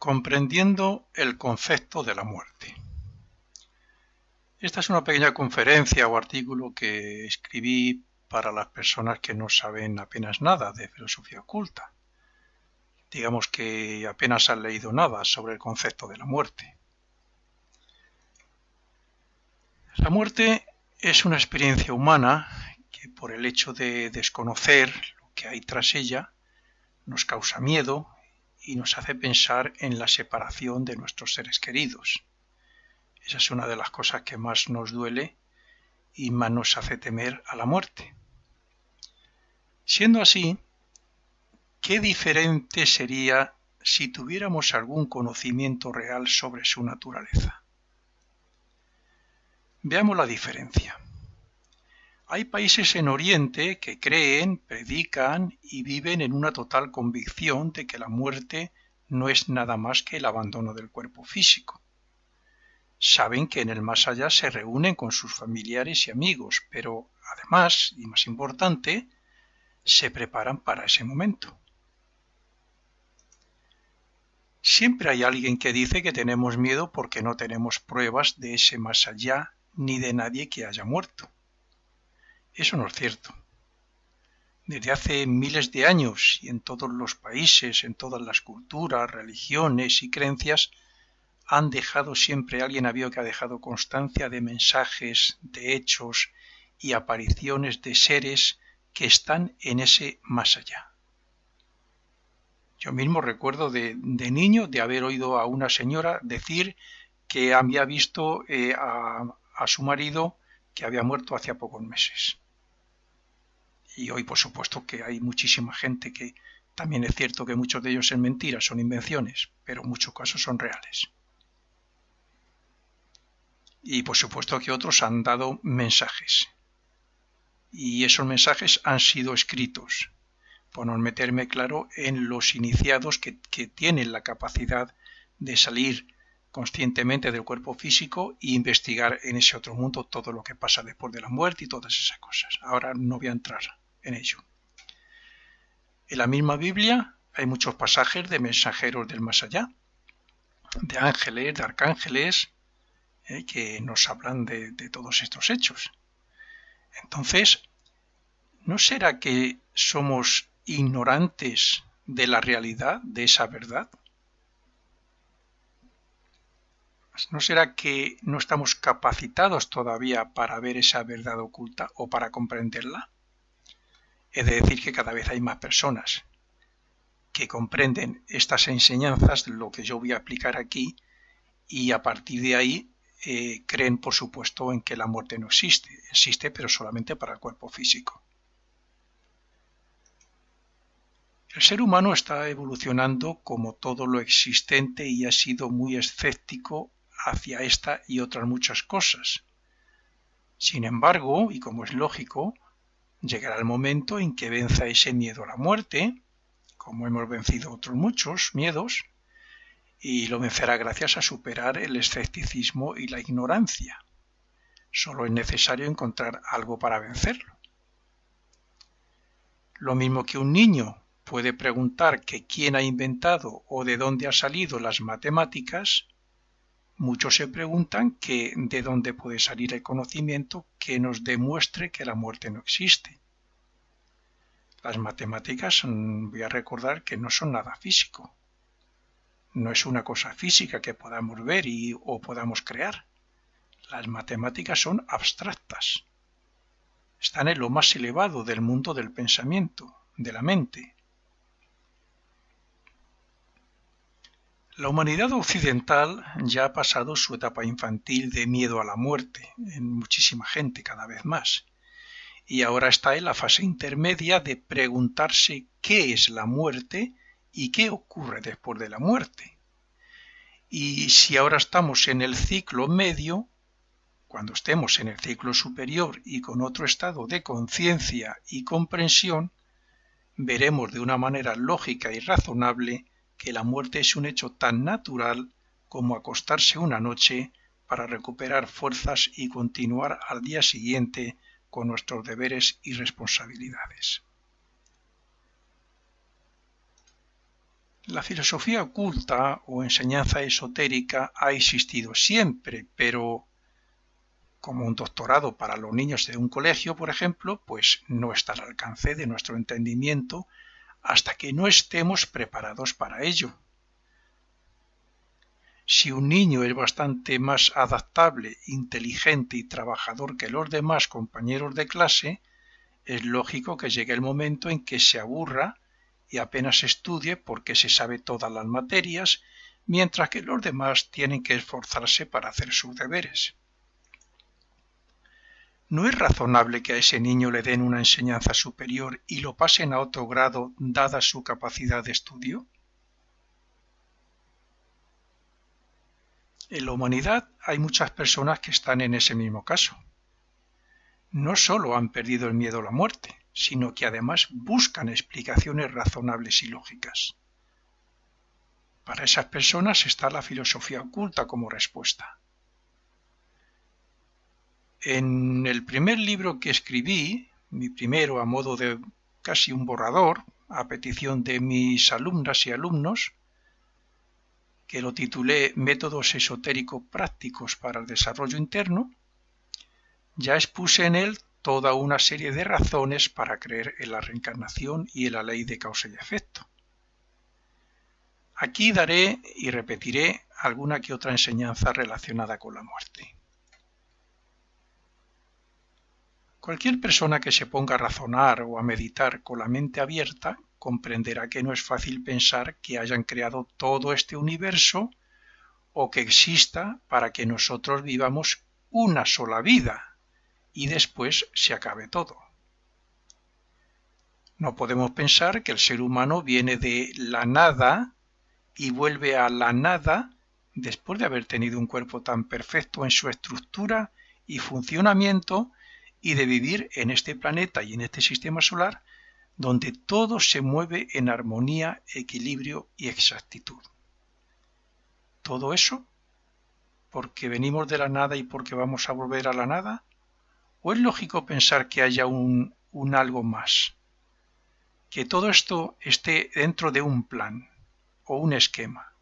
Comprendiendo el concepto de la muerte. Esta es una pequeña conferencia o artículo que escribí para las personas que no saben apenas nada de filosofía oculta. Digamos que apenas han leído nada sobre el concepto de la muerte. La muerte es una experiencia humana que, por el hecho de desconocer lo que hay tras ella, nos causa miedo y nos hace pensar en la separación de nuestros seres queridos. Esa es una de las cosas que más nos duele y más nos hace temer a la muerte. Siendo así, ¿qué diferente sería si tuviéramos algún conocimiento real sobre su naturaleza? Veamos la diferencia. Hay países en Oriente que creen, predican y viven en una total convicción de que la muerte no es nada más que el abandono del cuerpo físico. Saben que en el más allá se reúnen con sus familiares y amigos, pero además, y más importante, se preparan para ese momento. Siempre hay alguien que dice que tenemos miedo porque no tenemos pruebas de ese más allá ni de nadie que haya muerto. Eso no es cierto. Desde hace miles de años y en todos los países, en todas las culturas, religiones y creencias, alguien ha dejado constancia de mensajes, de hechos y apariciones de seres que están en ese más allá. Yo mismo recuerdo de niño de haber oído a una señora decir que había visto a su marido que había muerto hacía pocos meses. Y hoy, por supuesto, que hay muchísima gente que también es cierto que muchos de ellos son mentiras, son invenciones, pero en muchos casos son reales. Y por supuesto que otros han dado mensajes. Y esos mensajes han sido escritos. Por no meterme, claro, en los iniciados que tienen la capacidad de salir conscientemente del cuerpo físico e investigar en ese otro mundo todo lo que pasa después de la muerte y todas esas cosas. Ahora no voy a entrar en ello. En la misma Biblia hay muchos pasajes de mensajeros del más allá, de ángeles, de arcángeles, que nos hablan de todos estos hechos. Entonces, ¿no será que somos ignorantes de la realidad, de esa verdad? ¿No será que no estamos capacitados todavía para ver esa verdad oculta o para comprenderla? He de decir que cada vez hay más personas que comprenden estas enseñanzas, lo que yo voy a aplicar aquí, y a partir de ahí creen, por supuesto, en que la muerte no existe. Existe, pero solamente para el cuerpo físico. El ser humano está evolucionando como todo lo existente y ha sido muy escéptico hacia esta y otras muchas cosas. Sin embargo, y como es lógico, llegará el momento en que venza ese miedo a la muerte, como hemos vencido otros muchos miedos, y lo vencerá gracias a superar el escepticismo y la ignorancia. Solo es necesario encontrar algo para vencerlo. Lo mismo que un niño puede preguntar que quién ha inventado o de dónde ha salido las matemáticas, muchos se preguntan que de dónde puede salir el conocimiento que nos demuestre que la muerte no existe. Las matemáticas, voy a recordar que no son nada físico. No es una cosa física que podamos ver o podamos crear. Las matemáticas son abstractas. Están en lo más elevado del mundo del pensamiento, de la mente. La humanidad occidental ya ha pasado su etapa infantil de miedo a la muerte, en muchísima gente cada vez más, y ahora está en la fase intermedia de preguntarse qué es la muerte y qué ocurre después de la muerte. Y si ahora estamos en el ciclo medio, cuando estemos en el ciclo superior y con otro estado de conciencia y comprensión, veremos de una manera lógica y razonable que la muerte es un hecho tan natural como acostarse una noche para recuperar fuerzas y continuar al día siguiente con nuestros deberes y responsabilidades. La filosofía oculta o enseñanza esotérica ha existido siempre, pero como un doctorado para los niños de un colegio, por ejemplo, pues no está al alcance de nuestro entendimiento hasta que no estemos preparados para ello. Si un niño es bastante más adaptable, inteligente y trabajador que los demás compañeros de clase, es lógico que llegue el momento en que se aburra y apenas estudie porque se sabe todas las materias, mientras que los demás tienen que esforzarse para hacer sus deberes. ¿No es razonable que a ese niño le den una enseñanza superior y lo pasen a otro grado dada su capacidad de estudio? En la humanidad hay muchas personas que están en ese mismo caso. No solo han perdido el miedo a la muerte, sino que además buscan explicaciones razonables y lógicas. Para esas personas está la filosofía oculta como respuesta. En el primer libro que escribí, mi primero a modo de casi un borrador, a petición de mis alumnas y alumnos, que lo titulé Métodos esotéricos prácticos para el desarrollo interno, ya expuse en él toda una serie de razones para creer en la reencarnación y en la ley de causa y efecto. Aquí daré y repetiré alguna que otra enseñanza relacionada con la muerte. Cualquier persona que se ponga a razonar o a meditar con la mente abierta comprenderá que no es fácil pensar que hayan creado todo este universo o que exista para que nosotros vivamos una sola vida y después se acabe todo. No podemos pensar que el ser humano viene de la nada y vuelve a la nada después de haber tenido un cuerpo tan perfecto en su estructura y funcionamiento y de vivir en este planeta y en este sistema solar donde todo se mueve en armonía, equilibrio y exactitud. ¿Todo eso porque venimos de la nada y porque vamos a volver a la nada? ¿O es lógico pensar que haya un algo más? Que todo esto esté dentro de un plan o un esquema.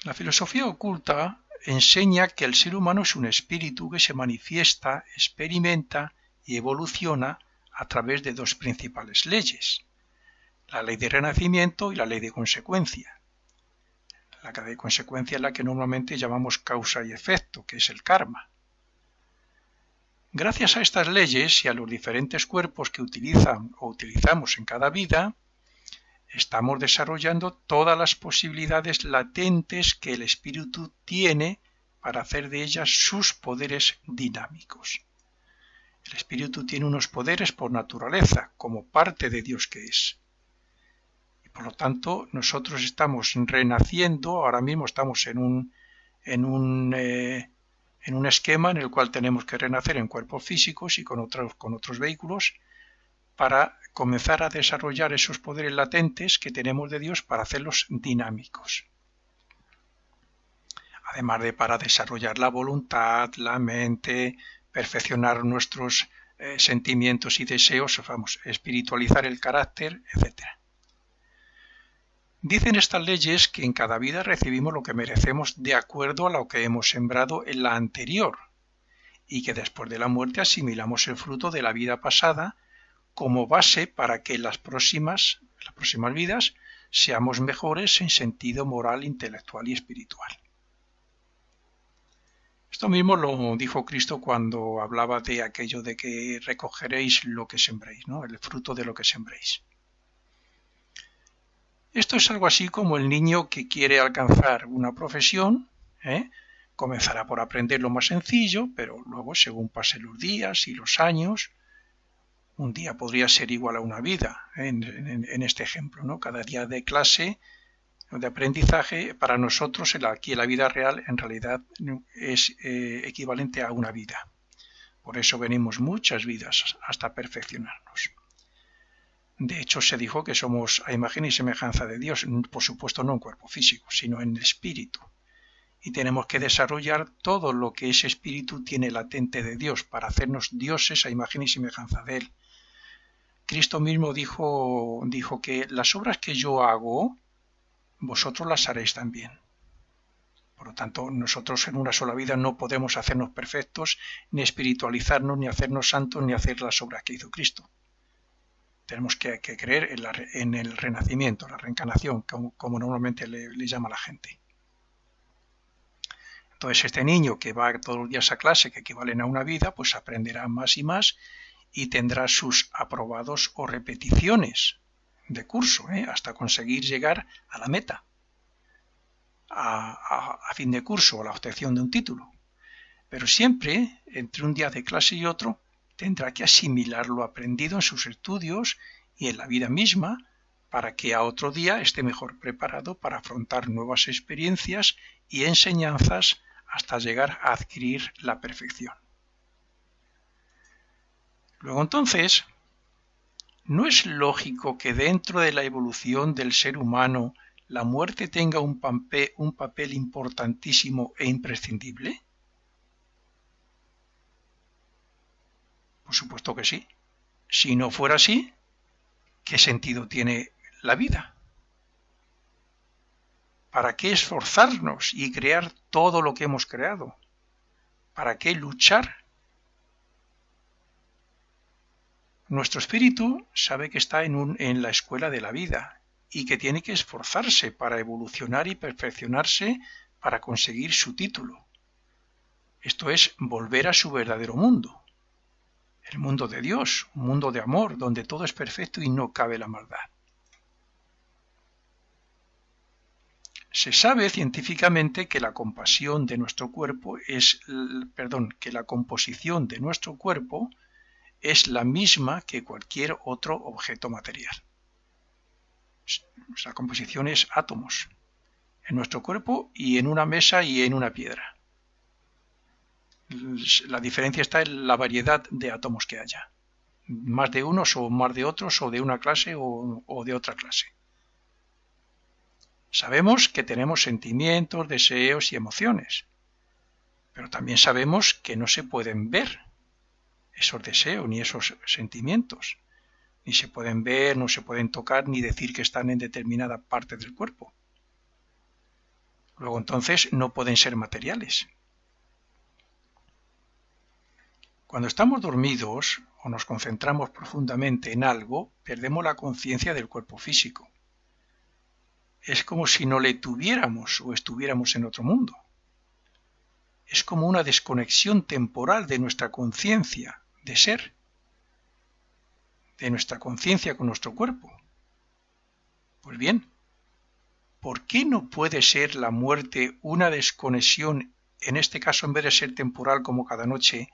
La filosofía oculta enseña que el ser humano es un espíritu que se manifiesta, experimenta y evoluciona a través de dos principales leyes, la ley de renacimiento y la ley de consecuencia. La ley de consecuencia es la que normalmente llamamos causa y efecto, que es el karma. Gracias a estas leyes y a los diferentes cuerpos que utilizan o utilizamos en cada vida, estamos desarrollando todas las posibilidades latentes que el espíritu tiene para hacer de ellas sus poderes dinámicos. El espíritu tiene unos poderes por naturaleza, como parte de Dios que es. Y por lo tanto, nosotros estamos renaciendo, ahora mismo estamos en un esquema en el cual tenemos que renacer en cuerpos físicos y con otros vehículos para comenzar a desarrollar esos poderes latentes que tenemos de Dios para hacerlos dinámicos. Además de para desarrollar la voluntad, la mente, perfeccionar nuestros sentimientos y deseos, espiritualizar el carácter, etc. Dicen estas leyes que en cada vida recibimos lo que merecemos de acuerdo a lo que hemos sembrado en la anterior y que después de la muerte asimilamos el fruto de la vida pasada como base para que en las próximas vidas seamos mejores en sentido moral, intelectual y espiritual. Esto mismo lo dijo Cristo cuando hablaba de aquello de que recogeréis lo que sembréis, ¿no? El fruto de lo que sembréis. Esto es algo así como el niño que quiere alcanzar una profesión, comenzará por aprender lo más sencillo, pero luego, según pasen los días y los años, un día podría ser igual a una vida, en este ejemplo, ¿no? Cada día de clase, de aprendizaje, para nosotros aquí en la vida real en realidad es equivalente a una vida. Por eso venimos muchas vidas hasta perfeccionarnos. De hecho, se dijo que somos a imagen y semejanza de Dios, por supuesto no en cuerpo físico, sino en espíritu. Y tenemos que desarrollar todo lo que ese espíritu tiene latente de Dios para hacernos dioses a imagen y semejanza de Él. Cristo mismo dijo que las obras que yo hago, vosotros las haréis también. Por lo tanto, nosotros en una sola vida no podemos hacernos perfectos, ni espiritualizarnos, ni hacernos santos, ni hacer las obras que hizo Cristo. Tenemos que creer en el renacimiento, la reencarnación, como normalmente le llama la gente. Entonces, este niño que va todos los días a clase, que equivalen a una vida, pues aprenderá más y más y tendrá sus aprobados o repeticiones de curso, hasta conseguir llegar a la meta, a fin de curso, a la obtención de un título. Pero siempre, entre un día de clase y otro, tendrá que asimilar lo aprendido en sus estudios y en la vida misma, para que a otro día esté mejor preparado para afrontar nuevas experiencias y enseñanzas hasta llegar a adquirir la perfección. Luego entonces, ¿no es lógico que dentro de la evolución del ser humano la muerte tenga un papel importantísimo e imprescindible? Por supuesto que sí. Si no fuera así, ¿qué sentido tiene la vida? ¿Para qué esforzarnos y crear todo lo que hemos creado? ¿Para qué luchar? Nuestro espíritu sabe que está en la escuela de la vida y que tiene que esforzarse para evolucionar y perfeccionarse para conseguir su título. Esto es volver a su verdadero mundo, el mundo de Dios, un mundo de amor, donde todo es perfecto y no cabe la maldad. Se sabe científicamente que la composición de nuestro cuerpo es la misma que cualquier otro objeto material. La composición es átomos en nuestro cuerpo y en una mesa y en una piedra. La diferencia está en la variedad de átomos que haya. Más de unos o más de otros, o de una clase o de otra clase. Sabemos que tenemos sentimientos, deseos y emociones, pero también sabemos que no se pueden ver esos deseos ni esos sentimientos. Ni se pueden ver, no se pueden tocar, ni decir que están en determinada parte del cuerpo. Luego entonces no pueden ser materiales. Cuando estamos dormidos o nos concentramos profundamente en algo, perdemos la conciencia del cuerpo físico. Es como si no le tuviéramos o estuviéramos en otro mundo. Es como una desconexión temporal de nuestra conciencia de ser, de nuestra conciencia con nuestro cuerpo. Pues bien, ¿por qué no puede ser la muerte una desconexión, en este caso en vez de ser temporal como cada noche,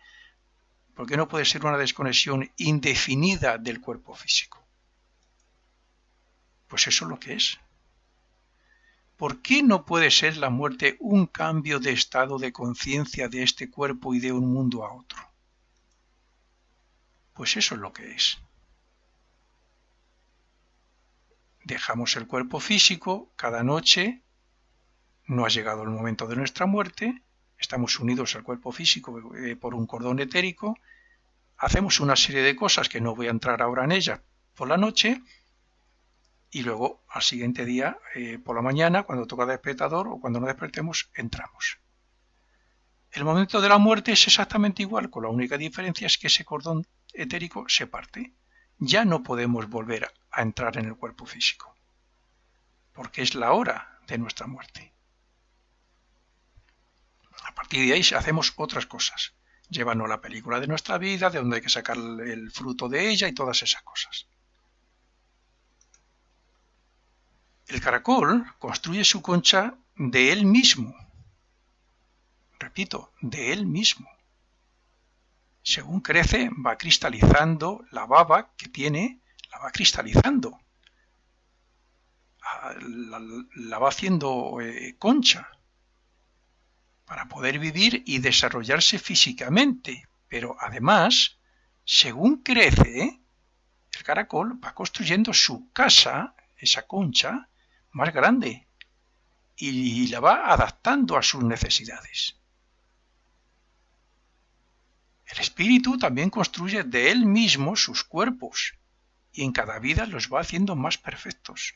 por qué no puede ser una desconexión indefinida del cuerpo físico? Pues eso es lo que es. ¿Por qué no puede ser la muerte un cambio de estado de conciencia de este cuerpo y de un mundo a otro? Pues eso es lo que es. Dejamos el cuerpo físico cada noche, no ha llegado el momento de nuestra muerte, estamos unidos al cuerpo físico por un cordón etérico, hacemos una serie de cosas que no voy a entrar ahora en ellas por la noche, y luego al siguiente día, por la mañana, cuando toca el despertador o cuando nos despertemos, entramos. El momento de la muerte es exactamente igual, con la única diferencia es que ese cordón etérico se parte. Ya no podemos volver a entrar en el cuerpo físico, porque es la hora de nuestra muerte. A partir de ahí hacemos otras cosas. Llévanos la película de nuestra vida, de donde hay que sacar el fruto de ella y todas esas cosas. El caracol construye su concha de él mismo. Repito, de él mismo. Según crece, va cristalizando la baba que tiene, la va cristalizando. La va haciendo concha para poder vivir y desarrollarse físicamente. Pero además, según crece, el caracol va construyendo su casa, esa concha, más grande y la va adaptando a sus necesidades. El espíritu también construye de él mismo sus cuerpos y en cada vida los va haciendo más perfectos.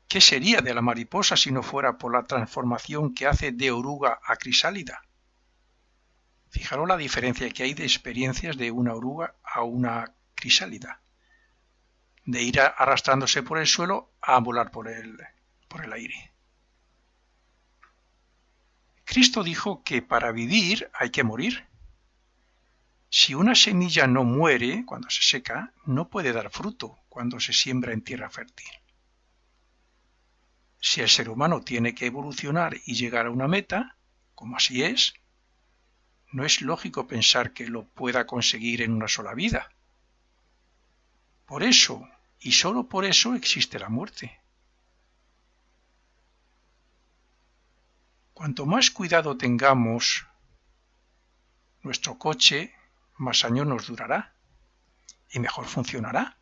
¿Qué sería de la mariposa si no fuera por la transformación que hace de oruga a crisálida? Fijaros la diferencia que hay de experiencias de una oruga a una crisálida, de ir arrastrándose por el suelo a volar por el aire. Cristo dijo que para vivir hay que morir. Si una semilla no muere cuando se seca, no puede dar fruto cuando se siembra en tierra fértil. Si el ser humano tiene que evolucionar y llegar a una meta, como así es, no es lógico pensar que lo pueda conseguir en una sola vida. Por eso, y solo por eso, existe la muerte. Cuanto más cuidado tengamos, nuestro coche más años nos durará y mejor funcionará.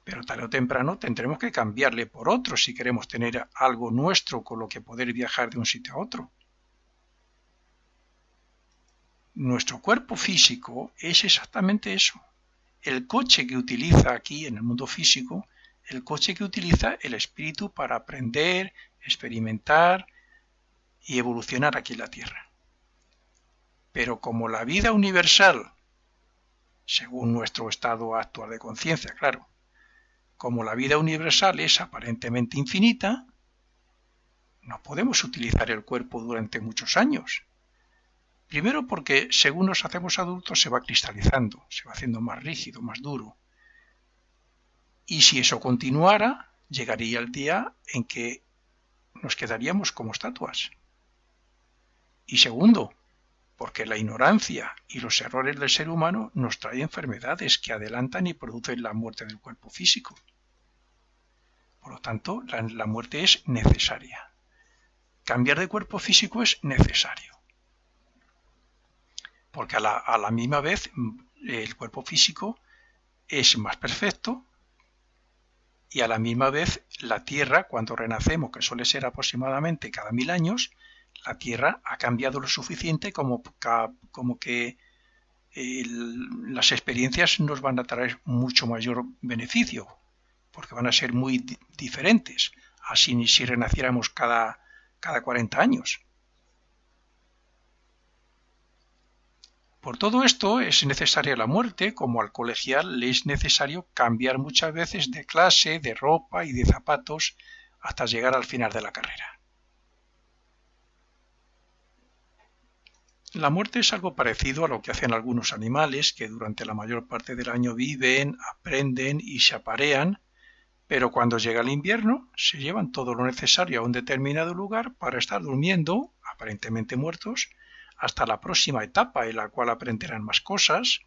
Pero tarde o temprano tendremos que cambiarle por otro si queremos tener algo nuestro con lo que poder viajar de un sitio a otro. Nuestro cuerpo físico es exactamente eso. El coche que utiliza aquí en el mundo físico, el coche que utiliza el espíritu para aprender, experimentar y evolucionar aquí en la Tierra. Pero como la vida universal, según nuestro estado actual de conciencia, claro, como la vida universal es aparentemente infinita, no podemos utilizar el cuerpo durante muchos años. Primero porque según nos hacemos adultos se va cristalizando, se va haciendo más rígido, más duro. Y si eso continuara, llegaría el día en que nos quedaríamos como estatuas. Y segundo, porque la ignorancia y los errores del ser humano nos traen enfermedades que adelantan y producen la muerte del cuerpo físico. Por lo tanto, la muerte es necesaria. Cambiar de cuerpo físico es necesario. Porque a la misma vez el cuerpo físico es más perfecto y a la misma vez la Tierra, cuando renacemos, que suele ser aproximadamente cada 1000 años, la Tierra ha cambiado lo suficiente como que las experiencias nos van a traer mucho mayor beneficio, porque van a ser muy diferentes, así si renaciéramos cada 40 años. Por todo esto es necesaria la muerte, como al colegial le es necesario cambiar muchas veces de clase, de ropa y de zapatos hasta llegar al final de la carrera. La muerte es algo parecido a lo que hacen algunos animales que durante la mayor parte del año viven, aprenden y se aparean, pero cuando llega el invierno se llevan todo lo necesario a un determinado lugar para estar durmiendo, aparentemente muertos, hasta la próxima etapa en la cual aprenderán más cosas,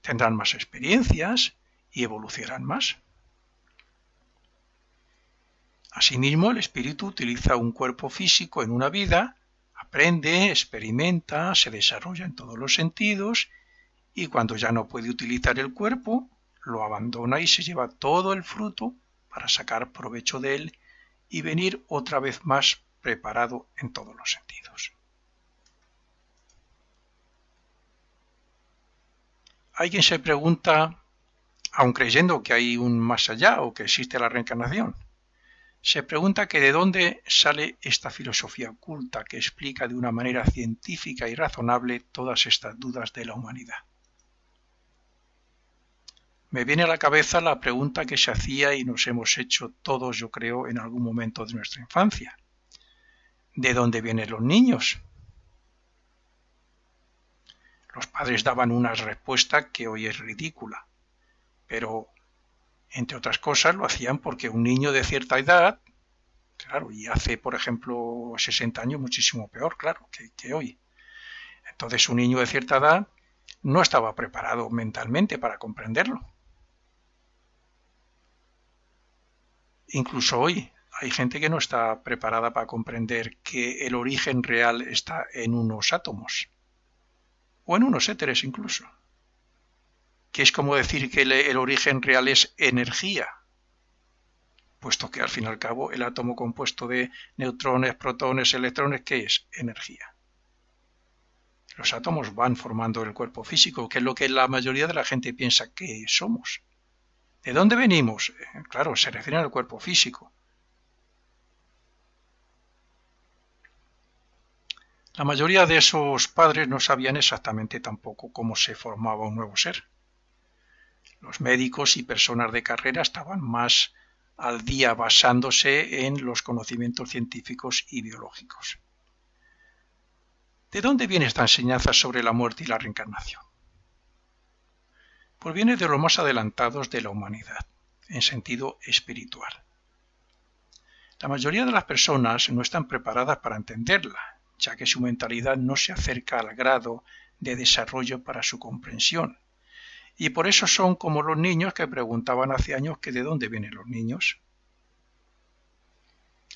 tendrán más experiencias y evolucionarán más. Asimismo, el espíritu utiliza un cuerpo físico en una vida, aprende, experimenta, se desarrolla en todos los sentidos y cuando ya no puede utilizar el cuerpo, lo abandona y se lleva todo el fruto para sacar provecho de él y venir otra vez más preparado en todos los sentidos. Hay quien se pregunta, aun creyendo que hay un más allá o que existe la reencarnación, se pregunta que de dónde sale esta filosofía oculta que explica de una manera científica y razonable todas estas dudas de la humanidad. Me viene a la cabeza la pregunta que se hacía y nos hemos hecho todos, yo creo, en algún momento de nuestra infancia. ¿De dónde vienen los niños? Los padres daban una respuesta que hoy es ridícula, pero, entre otras cosas, lo hacían porque un niño de cierta edad, claro, y hace, por ejemplo, 60 años muchísimo peor, claro, que hoy. Entonces, un niño de cierta edad no estaba preparado mentalmente para comprenderlo. Incluso hoy hay gente que no está preparada para comprender que el origen real está en unos átomos, o en unos éteres incluso, que es como decir que el origen real es energía, puesto que al fin y al cabo el átomo compuesto de neutrones, protones, electrones, ¿qué es? Energía. Los átomos van formando el cuerpo físico, que es lo que la mayoría de la gente piensa que somos. ¿De dónde venimos? Claro, se refiere al cuerpo físico. La mayoría de esos padres no sabían exactamente tampoco cómo se formaba un nuevo ser. Los médicos y personas de carrera estaban más al día basándose en los conocimientos científicos y biológicos. ¿De dónde viene esta enseñanza sobre la muerte y la reencarnación? Pues viene de los más adelantados de la humanidad, en sentido espiritual. La mayoría de las personas no están preparadas para entenderla, ya que su mentalidad no se acerca al grado de desarrollo para su comprensión. Y por eso son como los niños que preguntaban hace años que de dónde vienen los niños.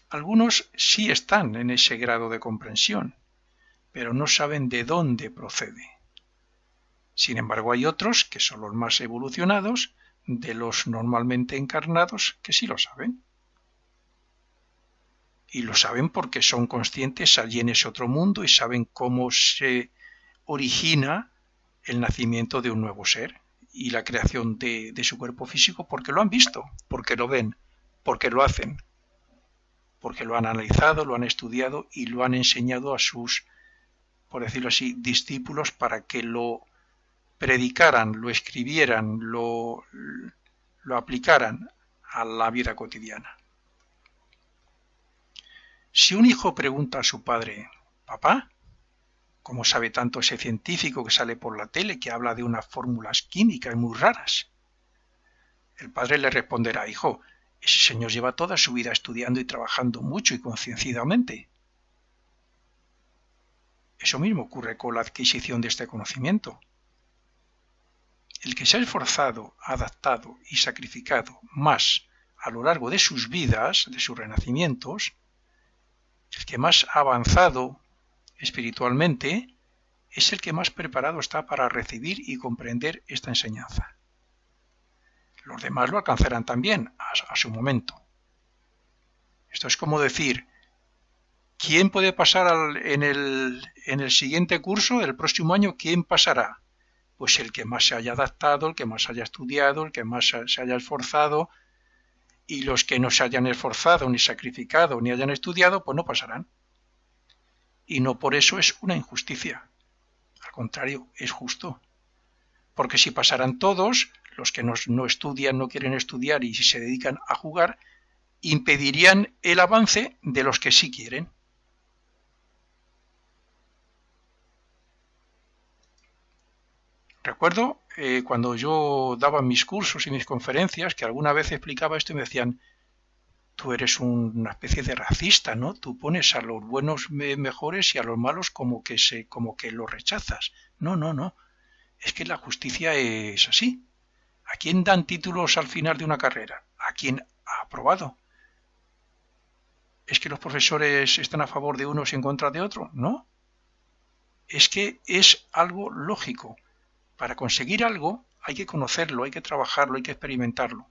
Algunos sí están en ese grado de comprensión, pero no saben de dónde procede. Sin embargo, hay otros, que son los más evolucionados, de los normalmente encarnados, que sí lo saben. Y lo saben porque son conscientes allí en ese otro mundo y saben cómo se origina el nacimiento de un nuevo ser y la creación de su cuerpo físico, porque lo han visto, porque lo ven, porque lo hacen, porque lo han analizado, lo han estudiado y lo han enseñado a sus, por decirlo así, discípulos para que lo predicaran, lo escribieran, lo aplicaran a la vida cotidiana. Si un hijo pregunta a su padre, «Papá, ¿cómo sabe tanto ese científico que sale por la tele que habla de unas fórmulas químicas muy raras?» El padre le responderá, «Hijo, ese señor lleva toda su vida estudiando y trabajando mucho y concienciadamente». Eso mismo ocurre con la adquisición de este conocimiento. El que se ha esforzado, adaptado y sacrificado más a lo largo de sus vidas, de sus renacimientos, el que más ha avanzado espiritualmente, es el que más preparado está para recibir y comprender esta enseñanza. Los demás lo alcanzarán también a su momento. Esto es como decir, ¿quién puede pasar en el siguiente curso del próximo año? ¿Quién pasará? Pues el que más se haya adaptado, el que más haya estudiado, el que más se haya esforzado, y los que no se hayan esforzado, ni sacrificado, ni hayan estudiado, pues no pasarán. Y no por eso es una injusticia. Al contrario, es justo. Porque si pasaran todos, los que no estudian, no quieren estudiar y se dedican a jugar, impedirían el avance de los que sí quieren. Recuerdo cuando yo daba mis cursos y mis conferencias, que alguna vez explicaba esto y me decían, tú eres una especie de racista, ¿no? Tú pones a los buenos mejores y a los malos como que los rechazas. No. Es que la justicia es así. ¿A quién dan títulos al final de una carrera? ¿A quién ha aprobado? ¿Es que los profesores están a favor de unos y en contra de otros? No. Es que es algo lógico. Para conseguir algo hay que conocerlo, hay que trabajarlo, hay que experimentarlo.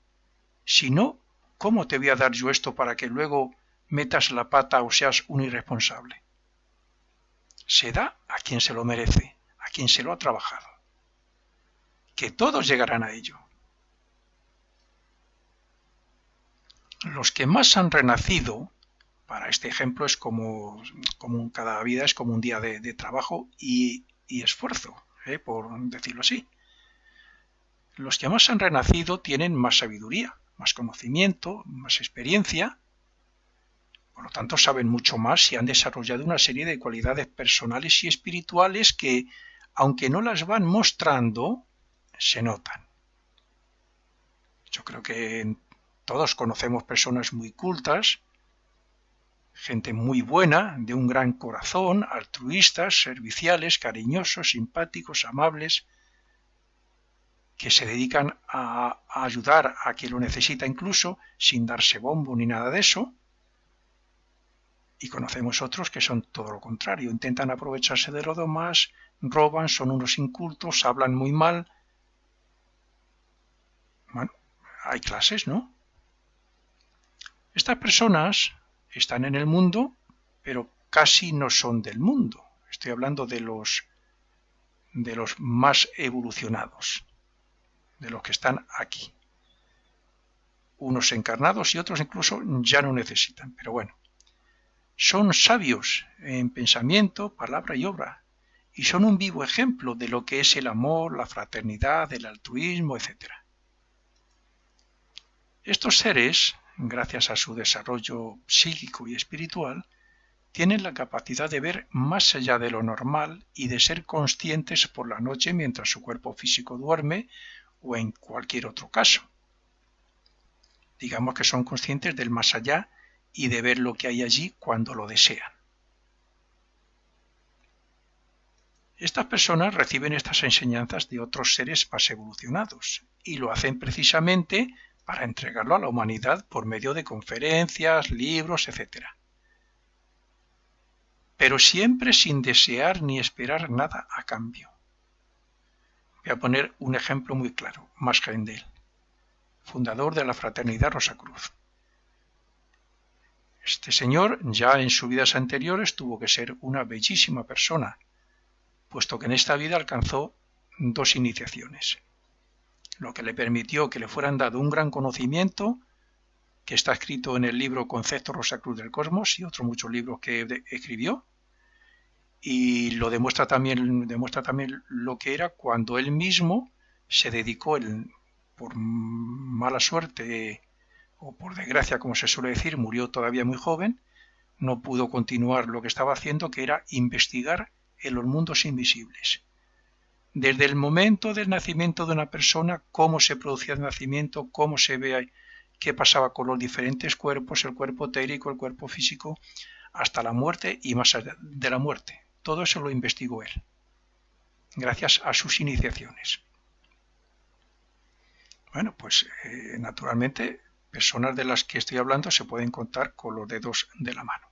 Si no, ¿cómo te voy a dar yo esto para que luego metas la pata o seas un irresponsable? Se da a quien se lo merece, a quien se lo ha trabajado. Que todos llegarán a ello. Los que más han renacido, para este ejemplo es como cada vida es como un día de trabajo y esfuerzo, por decirlo así. Los que más han renacido tienen más sabiduría, más conocimiento, más experiencia, por lo tanto saben mucho más y han desarrollado una serie de cualidades personales y espirituales que, aunque no las van mostrando, se notan. Yo creo que todos conocemos personas muy cultas, gente muy buena, de un gran corazón, altruistas, serviciales, cariñosos, simpáticos, amables, que se dedican a ayudar a quien lo necesita incluso, sin darse bombo ni nada de eso. Y conocemos otros que son todo lo contrario, intentan aprovecharse de los demás, roban, son unos incultos, hablan muy mal. Bueno, hay clases, ¿no? Estas personas están en el mundo, pero casi no son del mundo. Estoy hablando de los de los más evolucionados, de los que están aquí. Unos encarnados y otros incluso ya no necesitan, pero bueno. Son sabios en pensamiento, palabra y obra, y son un vivo ejemplo de lo que es el amor, la fraternidad, el altruismo, etc. Estos seres, gracias a su desarrollo psíquico y espiritual, tienen la capacidad de ver más allá de lo normal y de ser conscientes por la noche mientras su cuerpo físico duerme o en cualquier otro caso. Digamos que son conscientes del más allá y de ver lo que hay allí cuando lo desean. Estas personas reciben estas enseñanzas de otros seres más evolucionados y lo hacen precisamente para entregarlo a la humanidad por medio de conferencias, libros, etc. Pero siempre sin desear ni esperar nada a cambio. Voy a poner un ejemplo muy claro, Mas Gendel, fundador de la Fraternidad Rosacruz. Este señor ya en sus vidas anteriores tuvo que ser una bellísima persona, puesto que en esta vida alcanzó 2 iniciaciones, lo que le permitió que le fueran dado un gran conocimiento, que está escrito en el libro Concepto Rosacruz del Cosmos y otros muchos libros que escribió, y lo demuestra también lo que era cuando él mismo se dedicó, por mala suerte o por desgracia, como se suele decir, murió todavía muy joven, no pudo continuar lo que estaba haciendo, que era investigar en los mundos invisibles. Desde el momento del nacimiento de una persona, cómo se producía el nacimiento, cómo se ve, qué pasaba con los diferentes cuerpos, el cuerpo etérico, el cuerpo físico, hasta la muerte y más allá de la muerte. Todo eso lo investigó él, gracias a sus iniciaciones. Bueno, pues naturalmente, personas de las que estoy hablando se pueden contar con los dedos de la mano.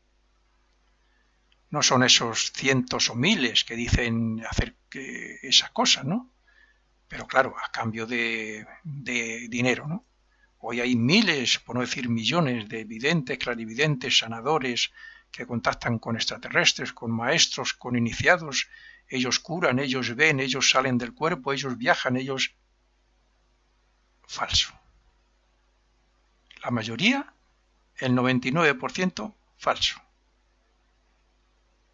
No son esos cientos o miles que dicen hacer esas cosas, ¿no? Pero claro, a cambio de dinero, ¿no? Hoy hay miles, por no decir millones, de videntes, clarividentes, sanadores, que contactan con extraterrestres, con maestros, con iniciados. Ellos curan, ellos ven, ellos salen del cuerpo, ellos viajan, ellos... Falso. La mayoría, el 99%, falso.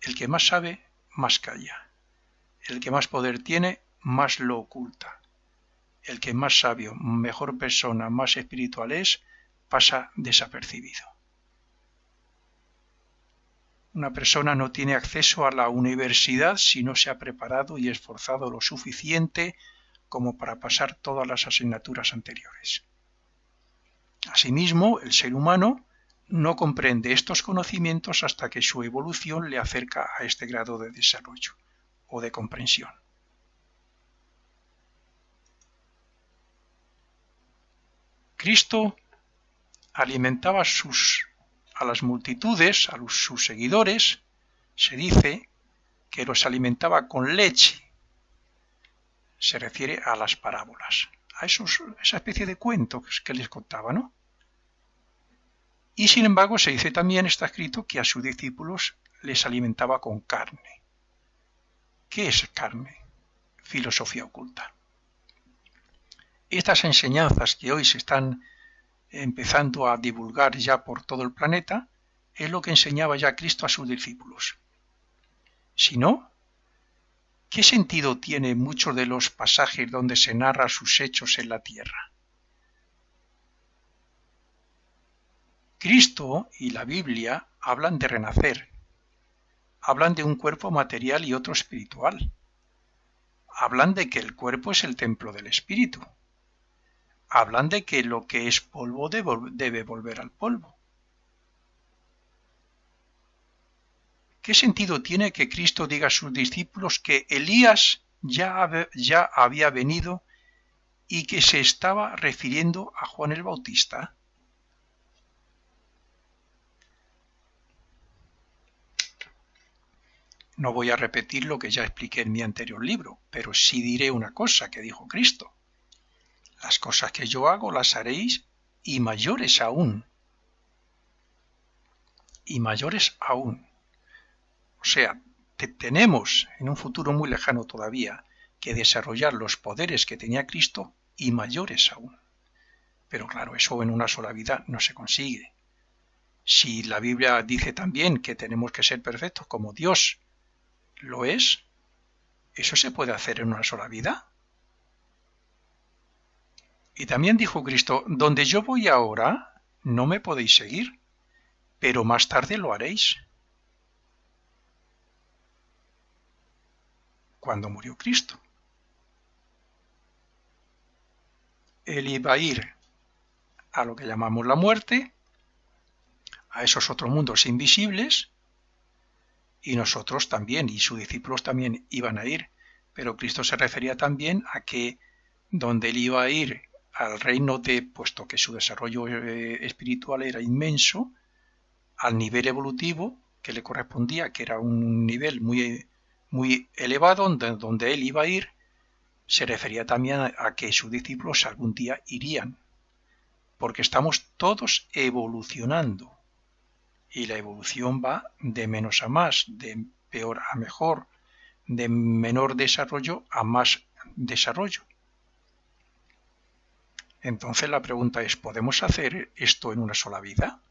El que más sabe, más calla. El que más poder tiene, más lo oculta. El que más sabio, mejor persona, más espiritual es, pasa desapercibido. Una persona no tiene acceso a la universidad si no se ha preparado y esforzado lo suficiente como para pasar todas las asignaturas anteriores. Asimismo, el ser humano no comprende estos conocimientos hasta que su evolución le acerca a este grado de desarrollo o de comprensión. Cristo alimentaba a las multitudes, a sus seguidores, se dice que los alimentaba con leche. Se refiere a las parábolas, a esa especie de cuentos que les contaba, ¿no? Y sin embargo se dice también, está escrito, que a sus discípulos les alimentaba con carne. ¿Qué es carne? Filosofía oculta. Estas enseñanzas que hoy se están empezando a divulgar ya por todo el planeta, es lo que enseñaba ya Cristo a sus discípulos. Si no, ¿qué sentido tiene muchos de los pasajes donde se narra sus hechos en la tierra? Cristo y la Biblia hablan de renacer, hablan de un cuerpo material y otro espiritual, hablan de que el cuerpo es el templo del espíritu, hablan de que lo que es polvo debe volver al polvo. ¿Qué sentido tiene que Cristo diga a sus discípulos que Elías ya había venido y que se estaba refiriendo a Juan el Bautista? No voy a repetir lo que ya expliqué en mi anterior libro, pero sí diré una cosa que dijo Cristo. Las cosas que yo hago las haréis y mayores aún. Y mayores aún. O sea, tenemos en un futuro muy lejano todavía que desarrollar los poderes que tenía Cristo y mayores aún. Pero claro, eso en una sola vida no se consigue. Si la Biblia dice también que tenemos que ser perfectos como Dios lo es, ¿eso se puede hacer en una sola vida? Y también dijo Cristo, donde yo voy ahora, no me podéis seguir, pero más tarde lo haréis. Cuando murió Cristo, Él iba a ir a lo que llamamos la muerte, a esos otros mundos invisibles, y nosotros también, y sus discípulos también iban a ir, pero Cristo se refería también a que donde Él iba a ir al reino de, puesto que su desarrollo espiritual era inmenso, al nivel evolutivo que le correspondía, que era un nivel muy elevado, donde Él iba a ir, se refería también a que sus discípulos algún día irían, porque estamos todos evolucionando, y la evolución va de menos a más, de peor a mejor, de menor desarrollo a más desarrollo. Entonces la pregunta es, ¿podemos hacer esto en una sola vida?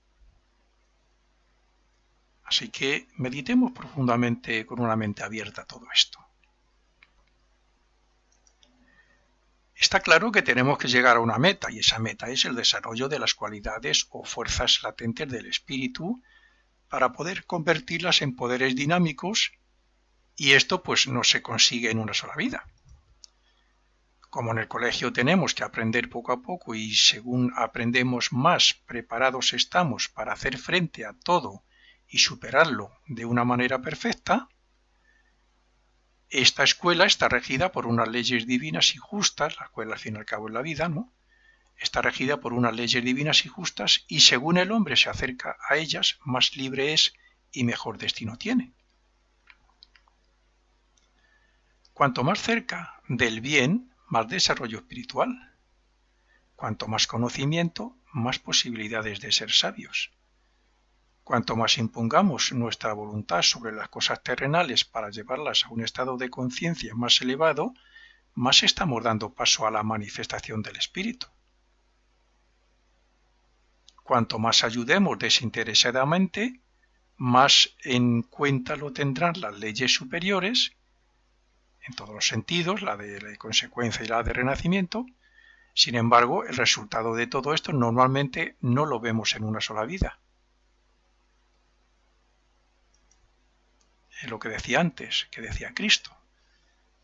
Así que meditemos profundamente con una mente abierta todo esto. Está claro que tenemos que llegar a una meta, y esa meta es el desarrollo de las cualidades o fuerzas latentes del espíritu para poder convertirlas en poderes dinámicos, y esto pues no se consigue en una sola vida. Como en el colegio tenemos que aprender poco a poco y según aprendemos más preparados estamos para hacer frente a todo y superarlo de una manera perfecta, esta escuela está regida por unas leyes divinas y justas, la escuela al fin y al cabo es la vida, ¿no? Está regida por unas leyes divinas y justas y según el hombre se acerca a ellas, más libre es y mejor destino tiene. Cuanto más cerca del bien, más desarrollo espiritual. Cuanto más conocimiento, más posibilidades de ser sabios. Cuanto más impongamos nuestra voluntad sobre las cosas terrenales para llevarlas a un estado de conciencia más elevado, más estamos dando paso a la manifestación del espíritu. Cuanto más ayudemos desinteresadamente, más en cuenta lo tendrán las leyes superiores, en todos los sentidos, la de la consecuencia y la de renacimiento. Sin embargo, el resultado de todo esto normalmente no lo vemos en una sola vida. Es lo que decía antes, que decía Cristo.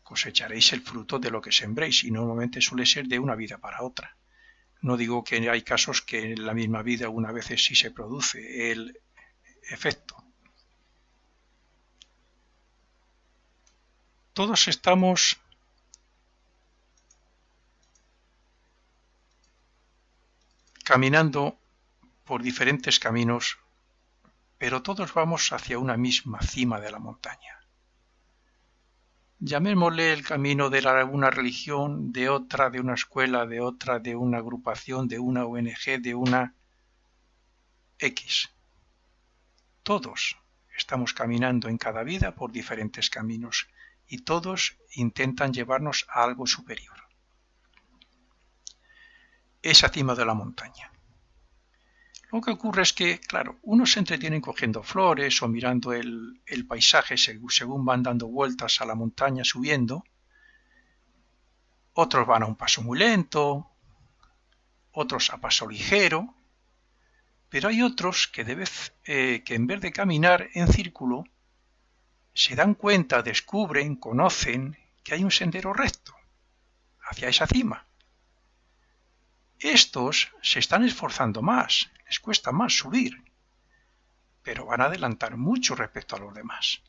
Cosecharéis el fruto de lo que sembréis, y normalmente suele ser de una vida para otra. No digo que hay casos que en la misma vida una vez sí se produce el efecto. Todos estamos caminando por diferentes caminos, pero todos vamos hacia una misma cima de la montaña. Llamémosle el camino de una religión, de otra, de una escuela, de otra, de una agrupación, de una ONG, de una X. Todos estamos caminando en cada vida por diferentes caminos y todos intentan llevarnos a algo superior. Esa cima de la montaña. Lo que ocurre es que, claro, unos se entretienen cogiendo flores o mirando el paisaje según van dando vueltas a la montaña subiendo. Otros van a un paso muy lento, otros a paso ligero. Pero hay otros que en vez de caminar en círculo, se dan cuenta, descubren, conocen que hay un sendero recto hacia esa cima. Estos se están esforzando más, les cuesta más subir, pero van a adelantar mucho respecto a los demás.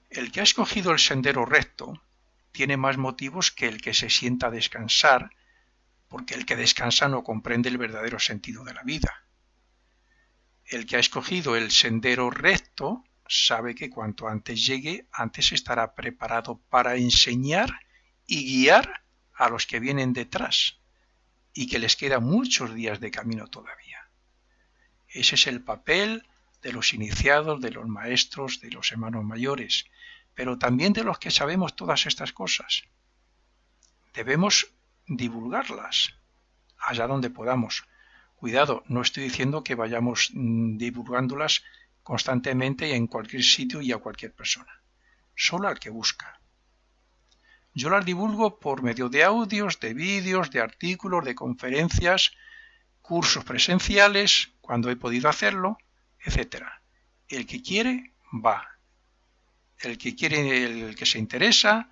El que ha escogido el sendero recto tiene más motivos que el que se sienta a descansar, porque el que descansa no comprende el verdadero sentido de la vida. El que ha escogido el sendero recto sabe que cuanto antes llegue, antes estará preparado para enseñar y guiar a los que vienen detrás, y que les quedan muchos días de camino todavía. Ese es el papel de los iniciados, de los maestros, de los hermanos mayores, pero también de los que sabemos todas estas cosas. Debemos divulgarlas allá donde podamos. Cuidado, no estoy diciendo que vayamos divulgándolas constantemente y en cualquier sitio y a cualquier persona, solo al que busca. Yo las divulgo por medio de audios, de vídeos, de artículos, de conferencias, cursos presenciales, cuando he podido hacerlo, etc. El que quiere, va. El que se interesa,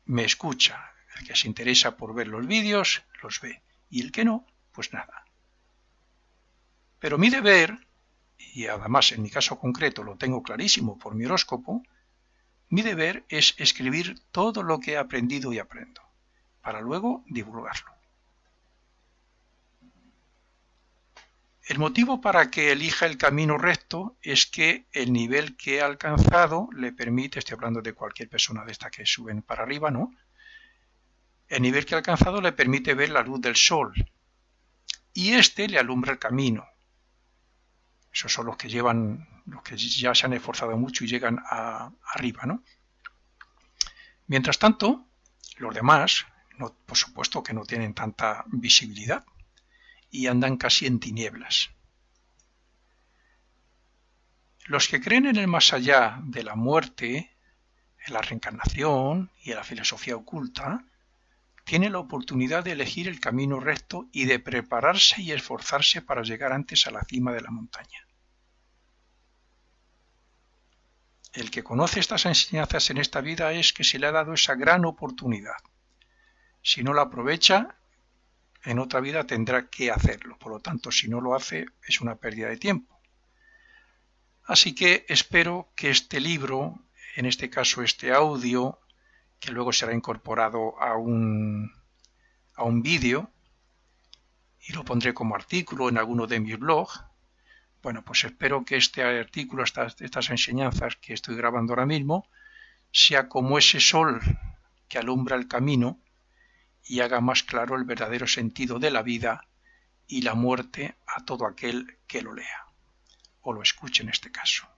me escucha. El que se interesa por ver los vídeos, los ve. Y el que no, pues nada. Pero mi deber, y además en mi caso concreto lo tengo clarísimo por mi horóscopo, mi deber es escribir todo lo que he aprendido y aprendo, para luego divulgarlo. El motivo para que elija el camino recto es que el nivel que he alcanzado le permite, estoy hablando de cualquier persona de esta que suben para arriba, ¿no? El nivel que he alcanzado le permite ver la luz del sol y este le alumbra el camino. Esos son los que ya se han esforzado mucho y llegan arriba, ¿no? Mientras tanto, los demás, por supuesto que no tienen tanta visibilidad y andan casi en tinieblas. Los que creen en el más allá de la muerte, en la reencarnación y en la filosofía oculta, tienen la oportunidad de elegir el camino recto y de prepararse y esforzarse para llegar antes a la cima de la montaña. El que conoce estas enseñanzas en esta vida es que se le ha dado esa gran oportunidad. Si no la aprovecha, en otra vida tendrá que hacerlo. Por lo tanto, si no lo hace, es una pérdida de tiempo. Así que espero que este libro, en este caso este audio, que luego será incorporado a un vídeo, y lo pondré como artículo en alguno de mis blogs, bueno, pues espero que este artículo, estas enseñanzas que estoy grabando ahora mismo, sea como ese sol que alumbra el camino y haga más claro el verdadero sentido de la vida y la muerte a todo aquel que lo lea, o lo escuche en este caso.